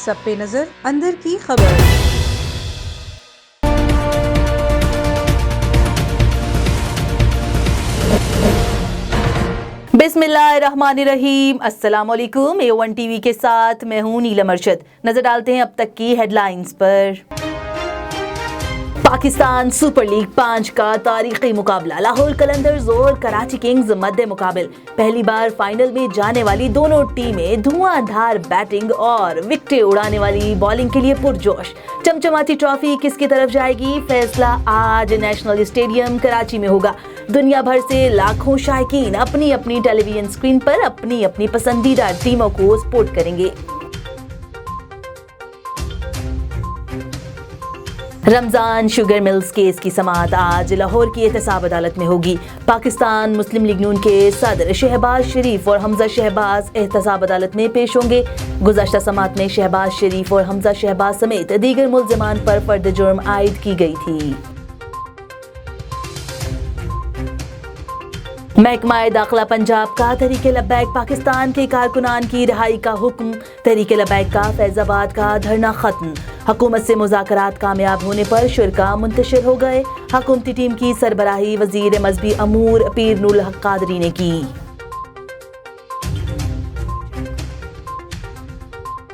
सब पे नजर अंदर की खबर। बिस्मिल्लाहिर्रहमानिर्रहीम। अस्सलामुअलैकुम। A1 टीवी के साथ मैं हूं नीलम अरशद। नजर डालते हैं अब तक की हेडलाइंस पर। पाकिस्तान सुपर लीग 5 का तारीखी मुकाबला, लाहौर कलंदर्स और कराची किंग्स मध्य मुकाबिल। पहली बार फाइनल में जाने वाली दोनों टीमें धुआंधार बैटिंग और विकेटें उड़ाने वाली बॉलिंग के लिए पुरजोश। चमचमाती ट्रॉफी किसकी तरफ जाएगी, फैसला आज नेशनल स्टेडियम कराची में होगा। दुनिया भर से लाखों शायकीन अपनी अपनी टेलीविजन स्क्रीन पर अपनी अपनी पसंदीदा टीमों को सपोर्ट करेंगे। रमजान शुगर मिल्स केस की समाअत आज लाहौर की एहतसाब अदालत में होगी। पाकिस्तान मुस्लिम लीग नून के सदर शहबाज शरीफ और हमजा शहबाज एहतसाब अदालत में पेश होंगे। गुज़श्ता समाअत में शहबाज शरीफ और हमजा शहबाज समेत दीगर मुल्ज़िमान पर फर्द जुर्म आयद की गई थी। महकमा दाखिला पंजाब का तहरीके लब्बैक पाकिस्तान के कारकुनान की रिहाई का हुक्म। तहरीके लब्बैक का फैजाबाद का धरना खत्म। हुकूमत से मुज़ाकरात कामयाब होने पर शुरका मुंतशिर हो गए। हुकूमती टीम की सरबराही वज़ीर मज़हबी अमूर पीर नुल हक कादरी ने की।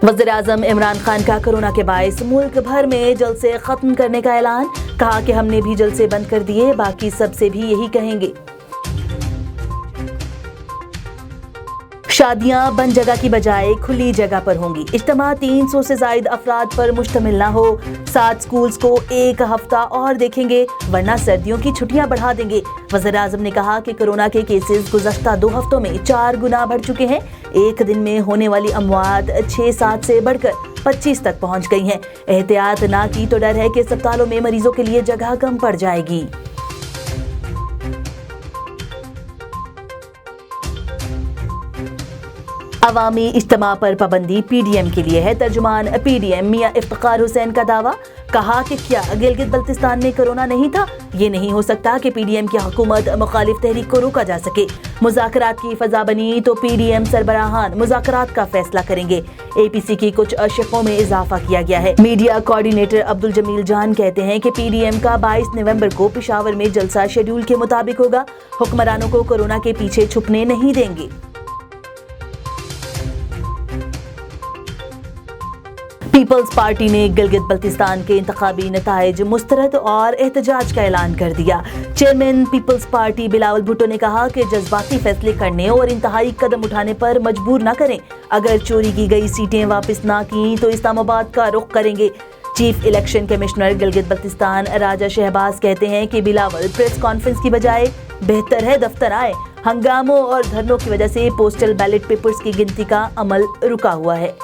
वज़ीर आज़म इमरान खान का कोरोना के बायस मुल्क भर में जलसे खत्म करने का ऐलान। कहा कि हमने भी जलसे बंद कर दिए, बाकी सबसे भी यही कहेंगे। शादियां बंद जगह की बजाय खुली जगह पर होंगी। इज्तिमा 300 से ज्यादा अफराद पर मुश्तमिल ना हो। 7 स्कूल्स को 1 हफ्ता और देखेंगे, वरना सर्दियों की छुट्टियां बढ़ा देंगे। वज़ीर आज़म ने कहा कि कोरोना के केसेस गुज़श्ता 2 हफ्तों में 4 गुना बढ़ चुके हैं। एक दिन में होने वाली अमवात 6-7 से बढ़कर 25 तक पहुंच गई हैं। एहतियात ना की तो डर है कि अस्पतालों में मरीजों के लिए जगह कम पड़ जाएगी। अवामी इज्तिमा पर पाबंदी PDM के लिए है। तर्जुमान PDM मियां इफ्तिखार हुसैन का दावा। कहा कि क्या गिलगित बल्तिस्तान में कोरोना नहीं था? ये नहीं हो सकता कि PDM की हुकूमत मुखालिफ तहरीक को रोका जा सके। मुज़ाकरात की फजा बनी तो PDM सरबराहान मुज़ाकरात का फैसला करेंगे। APC की कुछ शिकों में इजाफा किया गया है। मीडिया कोऑर्डिनेटर अब्दुल जमील जान कहते हैं कि PDM का 22 नवंबर को पेशावर में जलसा शेड्यूल के मुताबिक होगा। हुक्मरानों को कोरोना के पीछे छुपने नहीं देंगे। पीपल्स पार्टी ने गिलगित बल्तिस्तान के इंतखाबी नताइज मुस्तरद और एहतजाज का ऐलान कर दिया। Chairman people's party Bilawal Bhutto ने कहा कि जज्बाती फैसले करने और इंतहाई कदम उठाने पर मजबूर न करें। अगर चोरी की गई सीटें वापस ना की तो इस्लामाबाद का रुख करेंगे। Chief election commissioner Gilgit Baltistan Raja Shahbaz कहते हैं कि बिलावल प्रेस कॉन्फ्रेंस की बजाय बेहतर है दफ्तर आए। हंगामों और धरनों की वजह से पोस्टल बैलेट पेपर्स की गिनती का अमल रुका हुआ है।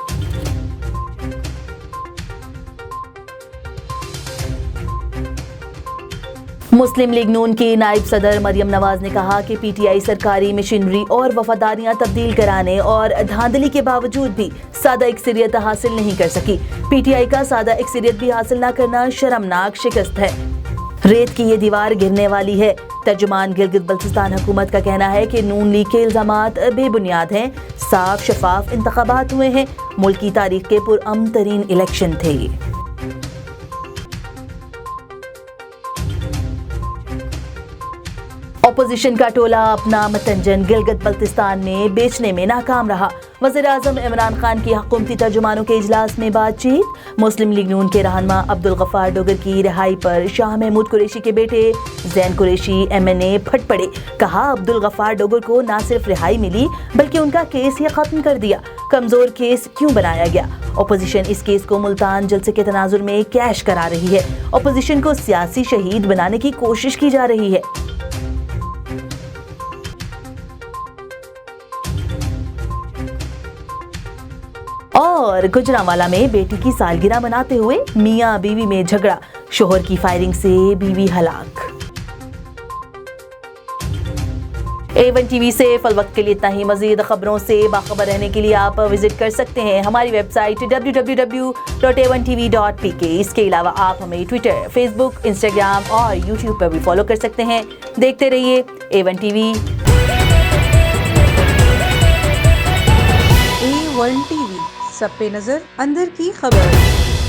मुस्लिम लीग नून की नायब सदर मरियम नवाज ने कहा कि PTI सरकारी मशीनरी और वफादारियां तब्दील कराने और धांधली के बावजूद भी सादा अक्सरियत हासिल नहीं कर सकी। PTI का सादा अक्सरियत भी हासिल न करना शर्मनाक शिकस्त है। रेत की ये दीवार गिरने वाली है। तर्जुमान गिलगित बल्तिस्तान हुकूमत का कहना है कि नून लीग के इल्जामात बेबुनियाद हैं। साफ शफाफ इंतखाबात हुए हैं। मुल्क की तारीख के पुरअमन तरीन इलेक्शन थे। अपोजिशन का टोला अपना मतंजन गिलगित बल्तिस्तान में बेचने में नाकाम रहा। वज़ीर आज़म इमरान खान की हुकूमती तर्जुमानों के इजलास में बातचीत। मुस्लिम लीग नून के रहनुमा अब्दुल गफ्फार डोगर की रिहाई पर शाह महमूद कुरैशी के बेटे जैन कुरैशी MNA फट पड़े। कहा अब्दुल गफ्फार डोगर को न सिर्फ रिहाई मिली बल्कि उनका केस ही खत्म कर दिया। कमजोर केस क्यों बनाया गया? अपोजिशन इस केस को मुल्तान जलसे के तनाजुर में कैश करा रही है। अपोजिशन को सियासी शहीद बनाने की कोशिश की जा रही है। और गुजरांवाला में बेटी की सालगिरह मनाते हुए मियां बीवी में झगड़ा, शोहर की फायरिंग से बीवी हलाक। A1 टीवी से फल वक्त के लिए इतना ही। मजीद खबरों से बाखबर रहने के लिए आप विजिट कर सकते हैं हमारी वेबसाइट www.a1tv.pk। इसके अलावा आप हमें ट्विटर, फेसबुक, इंस्टाग्राम और यूट्यूब पर भी फॉलो कर सकते हैं। देखते रहिए A1 टीवी। A1 टीवी सब पे नजर अंदर की खबर।